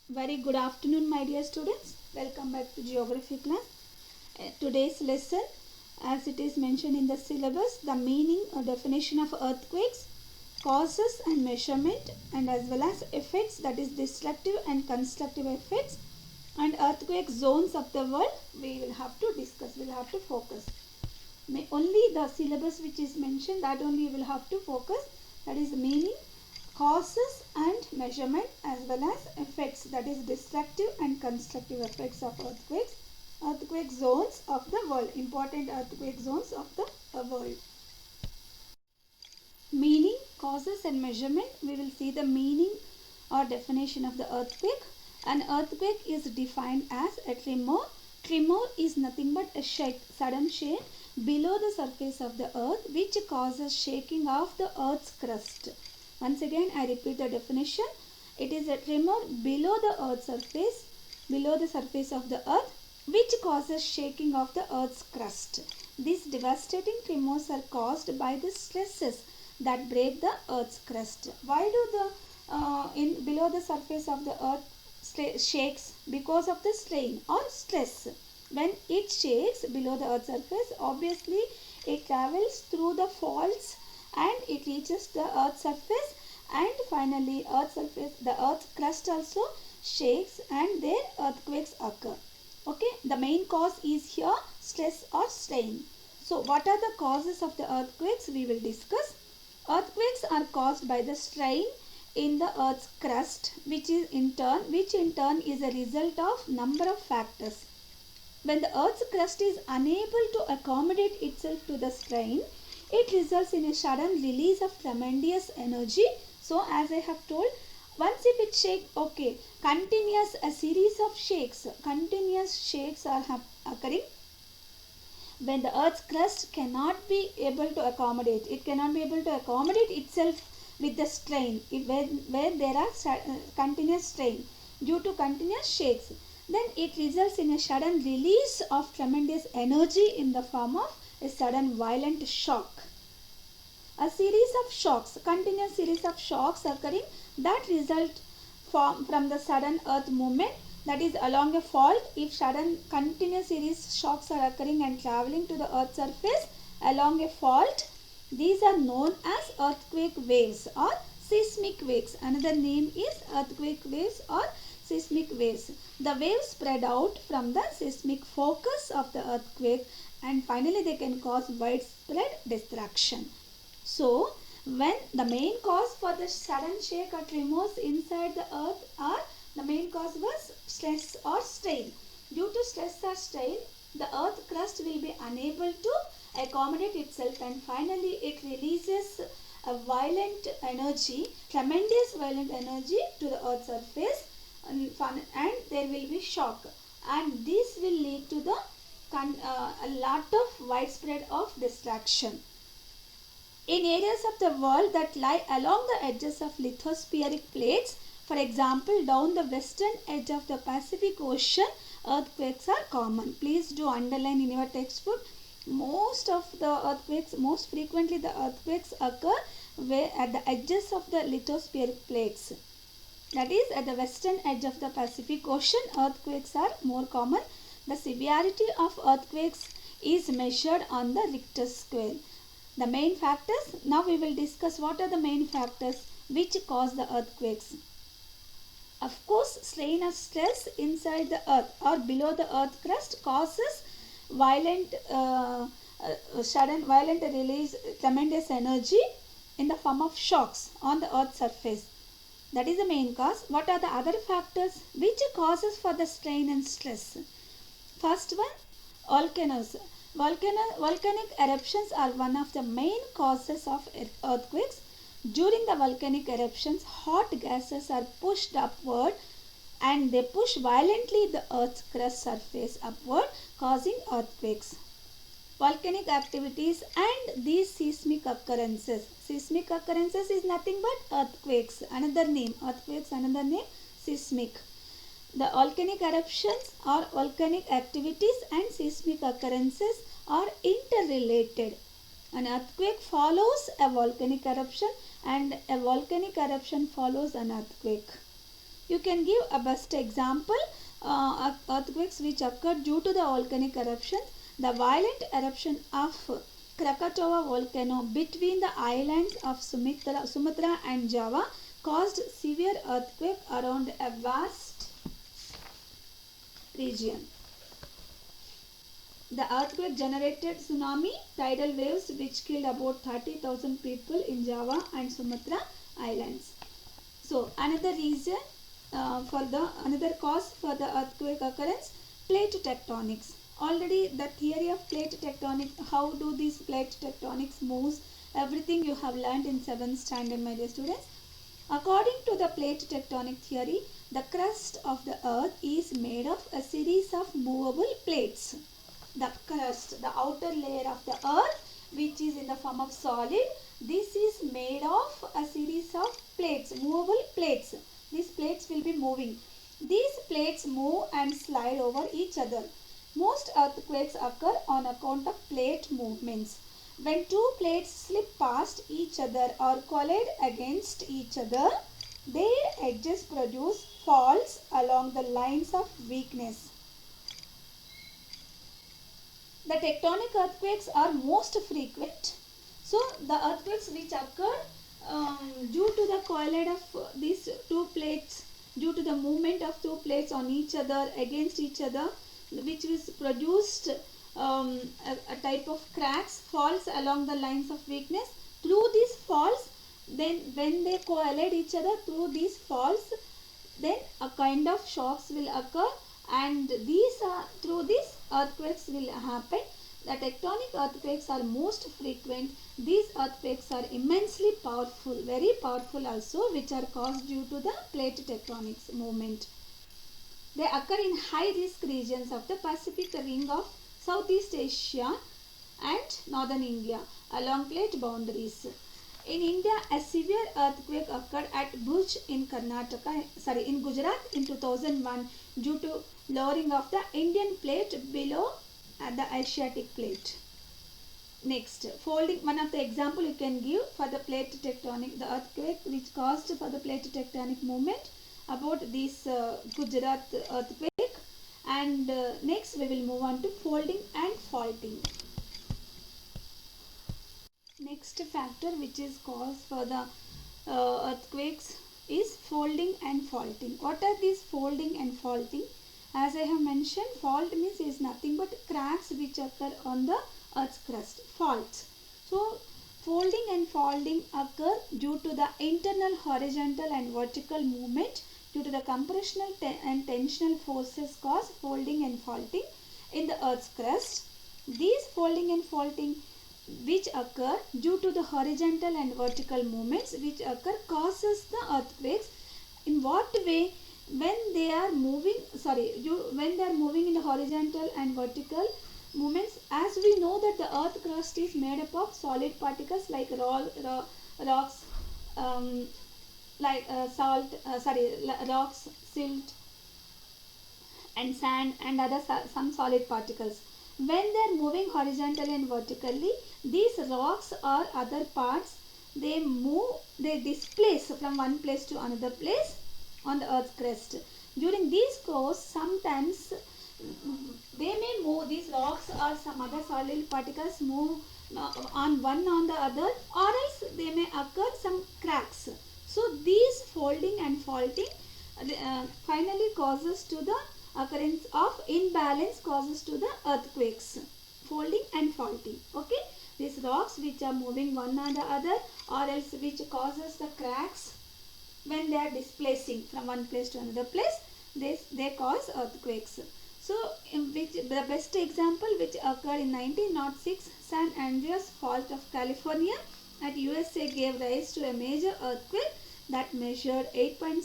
Very good afternoon, my dear students. Welcome back to geography class. Today's lesson, as it is mentioned in the syllabus, the meaning or definition of earthquakes, causes and measurement, and as well as effects, that is destructive and constructive effects, and earthquake zones of the world. We will have to discuss. We will have to focus. Only the syllabus which is mentioned, that only you will have to focus. That is the meaning, causes and measurement, as well as effects, that is destructive and constructive effects of earthquakes, earthquake zones of the world, important earthquake zones of the world. Meaning, causes and measurement. We will see the meaning or definition of the earthquake. An earthquake is defined as a tremor. Tremor is nothing but a shake, sudden shake below the surface of the earth, which causes shaking of the earth's crust. Once again, I repeat the definition. It is a tremor below the earth's surface, below the surface of the earth, which causes shaking of the earth's crust. These devastating tremors are caused by the stresses that break the earth's crust. Why do the below the surface of the earth shakes? Because of the strain or stress. When it shakes below the earth's surface, obviously it travels through the faults and it reaches the earth's surface, and finally the earth's crust also shakes and there earthquakes occur. Okay, the main cause is here stress or strain. So what are the causes of the earthquakes? We will discuss. Earthquakes are caused by the strain in the earth's crust, which in turn is a result of number of factors. When the earth's crust is unable to accommodate itself to the strain, it results in a sudden release of tremendous energy. So as I have told, once if it shakes, okay, a series of continuous shakes are occurring. When the earth's crust cannot be able to accommodate, it cannot be able to accommodate itself with the strain, where there are continuous strain due to continuous shakes, then it results in a sudden release of tremendous energy in the form of a sudden violent shock. A series of shocks, continuous series of shocks occurring, that result from the sudden earth movement, that is along a fault. If sudden continuous series shocks are occurring and traveling to the earth's surface along a fault, these are known as earthquake waves or seismic waves. Another name is earthquake waves or seismic waves. The waves spread out from the seismic focus of the earthquake, and finally they can cause widespread destruction. So, when the main cause for the sudden shake or tremors inside the earth are, the main cause was stress or strain. Due to stress or strain, the earth crust will be unable to accommodate itself, and finally it releases a violent energy, tremendous violent energy to the earth's surface, and there will be shock, and this will lead to the a lot of widespread of destruction. In areas of the world that lie along the edges of lithospheric plates, for example down the western edge of the Pacific Ocean, earthquakes are common. Please do underline in your textbook. Most frequently the earthquakes occur at the edges of the lithospheric plates. That is, at the western edge of the Pacific Ocean, earthquakes are more common. The severity of earthquakes is measured on the Richter scale. The main factors, now we will discuss what are the main factors which cause the earthquakes. Of course, strain or stress inside the earth or below the earth crust causes sudden violent release, tremendous energy in the form of shocks on the earth's surface. That is the main cause. What are the other factors which causes for the strain and stress? First one, volcanoes. Volcanic eruptions are one of the main causes of earthquakes. During the volcanic eruptions, hot gases are pushed upward and they push violently the earth's crust surface upward, causing earthquakes. Volcanic activities and these seismic occurrences. Seismic occurrences is nothing but earthquakes. Another name, seismic. The volcanic eruptions or volcanic activities and seismic occurrences are interrelated. An earthquake follows a volcanic eruption and a volcanic eruption follows an earthquake. You can give a best example, earthquakes which occurred due to the volcanic eruptions. The violent eruption of Krakatoa volcano between the islands of Sumatra and Java caused severe earthquake around a vast region. The earthquake generated tsunami, tidal waves which killed about 30,000 people in Java and Sumatra islands. So another reason another cause for the earthquake occurrence, plate tectonics. Already the theory of plate tectonics, how do these plate tectonics moves, everything you have learned in 7th standard, my dear students. According to the plate tectonic theory, the crust of the earth is made of a series of movable plates. The crust, the outer layer of the earth, which is in the form of solid, this is made of a series of plates, movable plates. These plates will be moving. These plates move and slide over each other. Most earthquakes occur on account of plate movements. When two plates slip past each other or collide against each other, their edges produce faults along the lines of weakness. The tectonic earthquakes are most frequent. So the earthquakes which occur due to the collide of these two plates, due to the movement of two plates on each other, against each other, which is produced a type of cracks, faults along the lines of weakness. Through these faults, then when they collide each other, through these faults, then a kind of shocks will occur, and through these earthquakes will happen. The tectonic earthquakes are most frequent. These earthquakes are immensely powerful, very powerful also, which are caused due to the plate tectonics movement. They occur in high risk regions of the Pacific Ring of Southeast Asia and northern India along plate boundaries. In India, a severe earthquake occurred at Bhuj in Gujarat in 2001 due to lowering of the Indian plate below the Asiatic plate. Next, folding, one of the example you can give for the plate tectonic, the earthquake which caused for the plate tectonic movement about this Gujarat earthquake. And next we will move on to folding and faulting. Next factor which is cause for the earthquakes is folding and faulting. What are these folding and faulting? As I have mentioned, fault means is nothing but cracks which occur on the earth's crust. Faults. So folding and faulting occur due to the internal horizontal and vertical movement due to the compressional and tensional forces cause folding and faulting in the earth's crust. These folding and faulting which occur due to the horizontal and vertical movements which occur causes the earthquakes. In what way? When they are moving in the horizontal and vertical movements, as we know that the earth crust is made up of solid particles like rocks, rocks, silt and sand and other some solid particles. When they are moving horizontally and vertically, these rocks or other parts, they displace from one place to another place on the earth's crust. During this course, sometimes they may move, these rocks or some other solid particles move on one on the other, or else they may occur some cracks. So these folding and faulting finally causes to the occurrence of imbalance, causes to the earthquakes. Folding and faulting. Okay, these rocks which are moving one on the other, or else which causes the cracks when they are displacing from one place to another place, they cause earthquakes. So the best example which occurred in 1906, San Andreas Fault of California at USA gave rise to a major earthquake that measured 8.3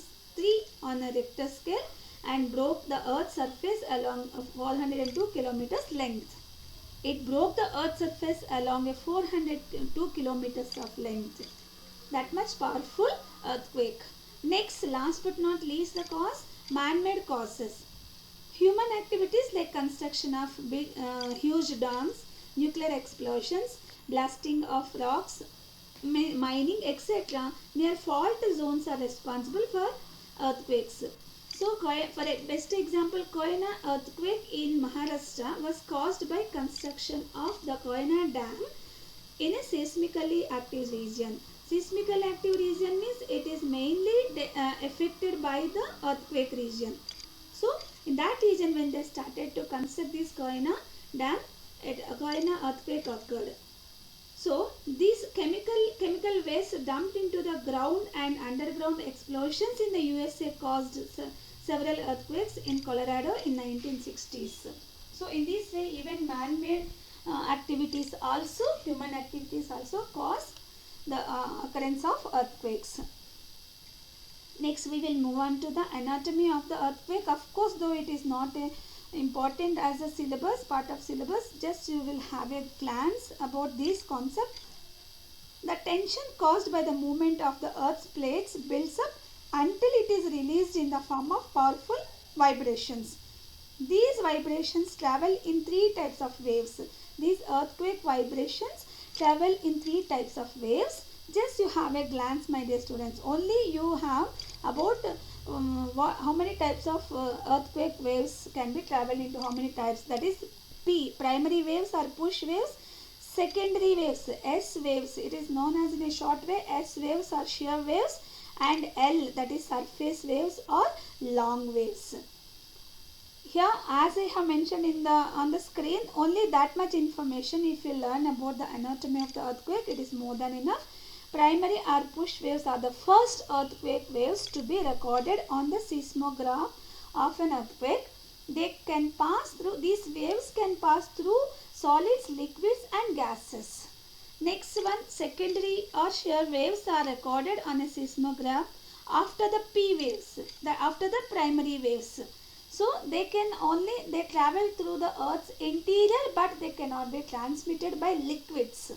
on a Richter scale and broke the earth's surface along a 402 kilometers length. It broke the earth's surface along a 402 kilometers of length. That much powerful earthquake. Next, last but not least, the cause, man-made causes. Human activities like construction of huge dams, nuclear explosions, blasting of rocks, mining, etc. near fault zones are responsible for earthquakes. So for a best example, Koyana earthquake in Maharashtra was caused by construction of the Koyana dam in a seismically active region. Seismically active region means it is mainly affected by the earthquake region. So in that region, when they started to construct this Koyana dam, Koyana earthquake occurred. So these chemical waste dumped into the ground and underground explosions in the USA caused several earthquakes in Colorado in 1960s. So in this way, even man-made activities also, human activities also cause the occurrence of earthquakes. Next, we will move on to the anatomy of the earthquake. Of course, though it is not important as a syllabus, part of syllabus, just you will have a glance about this concept. The tension caused by the movement of the earth's plates builds up until it is released in the form of powerful vibrations. These vibrations travel in three types of waves. These earthquake vibrations travel in three types of waves. Just you have a glance, my dear students. Only you have about how many types of earthquake waves can be traveled into how many types. That is P, primary waves or push waves. Secondary waves, S waves, it is known as in a short way, S waves or shear waves, and L, that is surface waves or long waves. Here, as I have mentioned on the screen, only that much information. If you learn about the anatomy of the earthquake, it is more than enough. Primary or push waves are the first earthquake waves to be recorded on the seismograph of an earthquake. These waves can pass through solids, liquids and gases. Next one, secondary or shear waves are recorded on a seismograph after the P waves, after the primary waves. So they travel through the earth's interior, but they cannot be transmitted by liquids.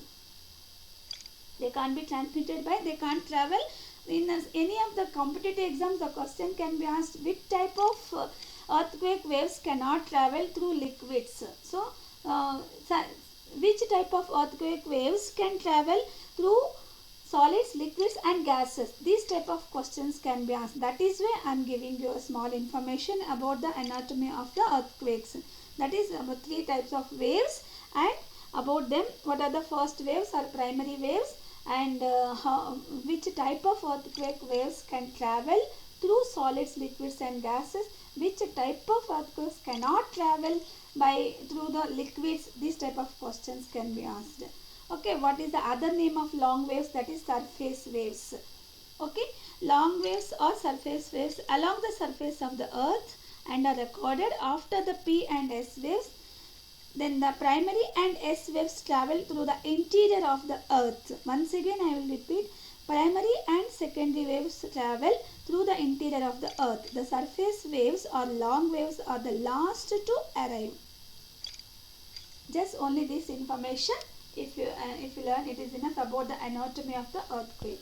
They can't travel. In any of the competitive exams, the question can be asked, which type of earthquake waves cannot travel through liquids. So which type of earthquake waves can travel through solids, liquids and gases? These type of questions can be asked. That is why I am giving you a small information about the anatomy of the earthquakes. That is about three types of waves, and about them, what are the first waves or primary waves, and which type of earthquake waves can travel through solids, liquids and gases, which type of earthquakes cannot travel through the liquids. These type of questions can be asked. Okay, what is the other name of long waves? That is surface waves. Okay, long waves or surface waves along the surface of the earth and are recorded after the P and S waves. Then the primary and S waves travel through the interior of the earth. Once again I will repeat, primary and secondary waves travel through the interior of the earth. The surface waves or long waves are the last to arrive. Just only this information, if you learn, it is enough about the anatomy of the earthquake.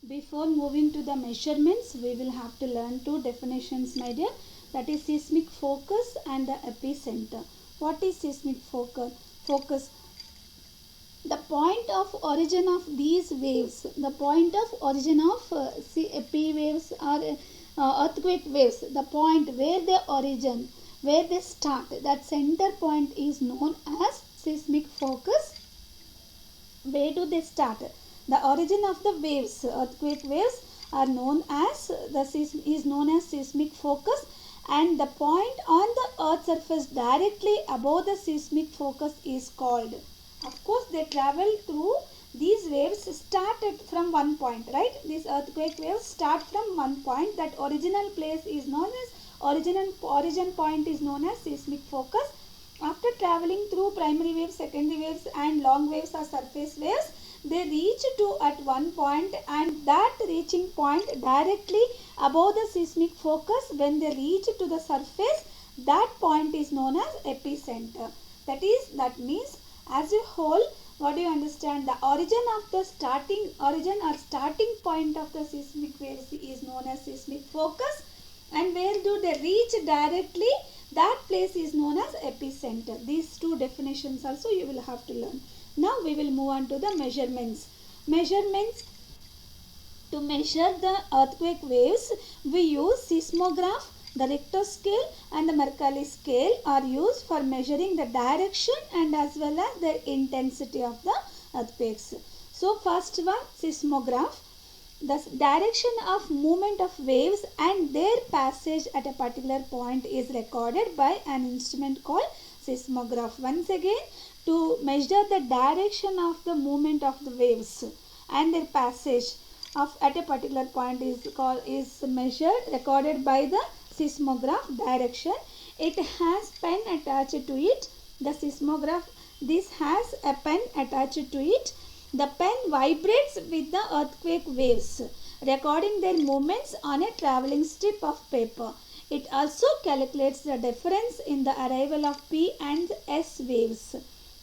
Before moving to the measurements, we will have to learn two definitions, my dear. That is seismic focus and the epicenter. What is seismic focus? The point of origin of these waves, the point of origin of P waves or earthquake waves, the point where they origin, where they start, that center point is known as seismic focus. Where do they start? The origin of the waves, earthquake waves, are known as seismic focus, and the point on the earth surface directly above the seismic focus is called. Of course, they travel through, these waves started from one point, right? These earthquake waves start from one point. That original place is known as origin point is known as seismic focus. After traveling through primary waves, secondary waves and long waves or surface waves, they reach to at one point, and that reaching point directly above the seismic focus, when they reach to the surface, that point is known as epicenter. That means as a whole, what do you understand? The origin of the starting point of the seismic waves is known as seismic focus, and where do they reach directly, that place is known as epicenter. These two definitions also you will have to learn. Now we will move on to the measurements. To measure the earthquake waves, we use seismograph. The Richter scale and the Mercalli scale are used for measuring the direction and as well as the intensity of the earthquakes. So first one, seismograph. The direction of movement of waves and their passage at a particular point is recorded by an instrument called seismograph. Once again, to measure the direction of the movement of the waves and their passage at a particular point is measured, recorded by the seismograph direction. It has pen attached to it. The seismograph, this has a pen attached to it. The pen vibrates with the earthquake waves, recording their movements on a traveling strip of paper. It also calculates the difference in the arrival of P and S waves.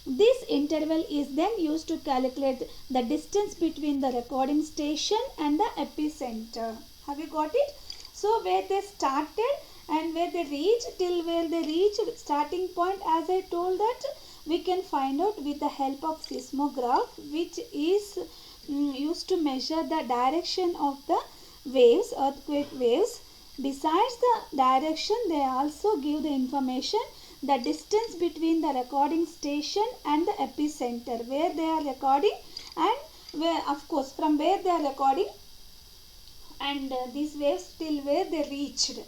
This interval is then used to calculate the distance between the recording station and the epicenter. Have you got it? So where they started and where they reached, till where they reached starting point, as I told that, we can find out with the help of seismograph, which is used to measure the direction of the waves, earthquake waves. Besides the direction, they also give the information, the distance between the recording station and the epicenter, where they are recording and where, of course, from where they are recording, and these waves till where they reached,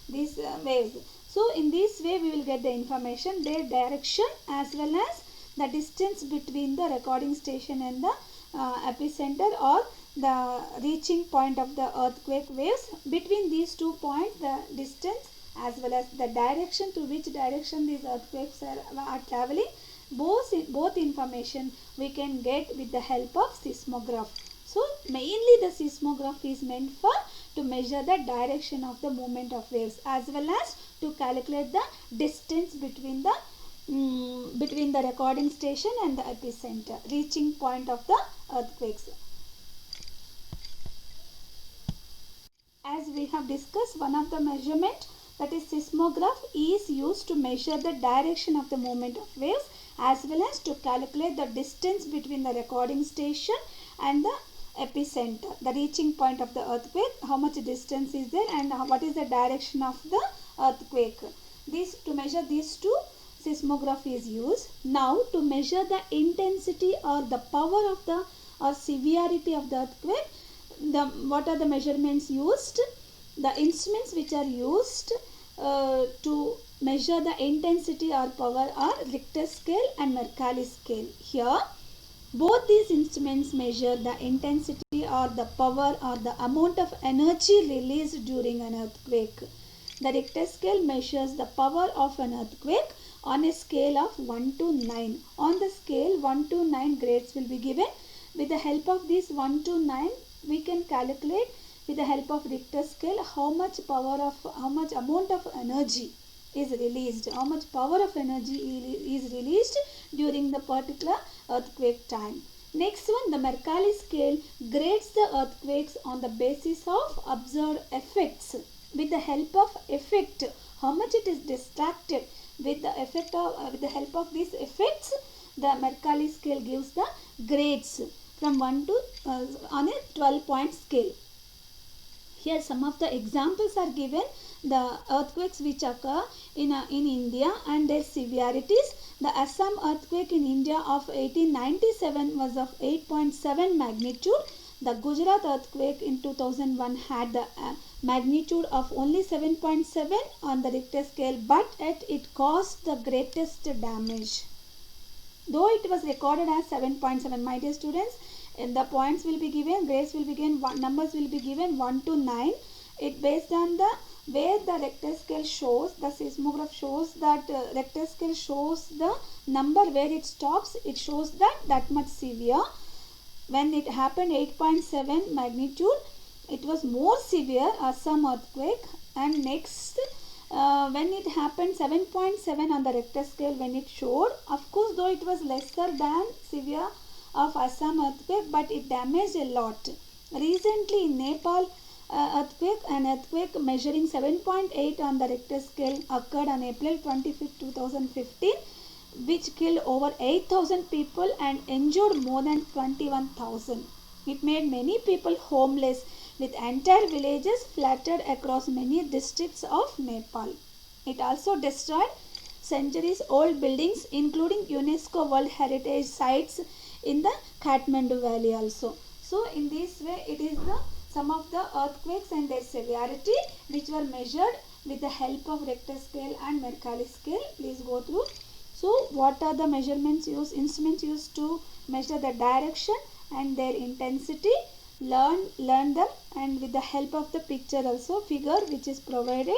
these waves. So in this way we will get the information, their direction as well as the distance between the recording station and the epicenter, or the reaching point of the earthquake waves. Between these 2 points, the distance as well as the direction, to which direction these earthquakes are traveling, both information we can get with the help of seismograph. So mainly the seismograph is meant for to measure the direction of the movement of waves as well as to calculate the distance between the recording station and the epicenter, reaching point of the earthquakes. As we have discussed, one of the measurement, that is seismograph, is used to measure the direction of the movement of waves as well as to calculate the distance between the recording station and the epicenter, the reaching point of the earthquake, how much distance is there and what is the direction of the earthquake. To measure these two, seismograph is used. Now to measure the intensity or the power of the or severity of the earthquake, what are the measurements used? The instruments which are used to measure the intensity or power are Richter scale and Mercalli scale. Here both these instruments measure the intensity or the power or the amount of energy released during an earthquake. The Richter scale measures the power of an earthquake on a scale of 1 to 9. On the scale 1 to 9 grades will be given. With the help of this 1 to 9, we can calculate with the help of Richter scale how much amount of energy is released, how much power of energy is released during the particular earthquake time. Next one, the Mercalli scale grades the earthquakes on the basis of observed effects. With the help of effect, how much it is distracted, with the help of these effects, the Mercalli scale gives the grades from 1 to on a 12-point scale. Here some of the examples are given, the earthquakes which occur in India and their severities. The Assam earthquake in India of 1897 was of 8.7 magnitude. The Gujarat earthquake in 2001 had the magnitude of only 7.7 on the Richter scale, but it caused the greatest damage. Though it was recorded as 7.7, my dear students, and the points will be given, grades will be given, numbers will be given 1 to 9. It based on the where the Richter scale shows, the seismograph shows that Richter scale shows the number where it stops, it shows that much severe. When it happened 8.7 magnitude, it was more severe Assam earthquake, and next when it happened 7.7 on the Richter scale, when it showed, of course though it was lesser than severe of Assam earthquake, but it damaged a lot. Recently in Nepal earthquake, an earthquake measuring 7.8 on the Richter scale occurred on April 25, 2015, which killed over 8,000 people and injured more than 21,000. It made many people homeless, with entire villages flattered across many districts of Nepal. It also destroyed centuries old buildings, including UNESCO World Heritage Sites in the Kathmandu Valley also. So in this way it is the some of the earthquakes and their severity which were measured with the help of Richter scale and Mercalli scale. Please go through. So what are the measurements used, instruments used to measure the direction and their intensity? Learn them, and with the help of the picture also, figure which is provided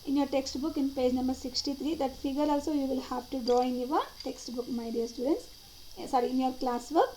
in your textbook in page number 63. That figure also you will have to draw in your textbook, my dear students. Sorry, in your classwork.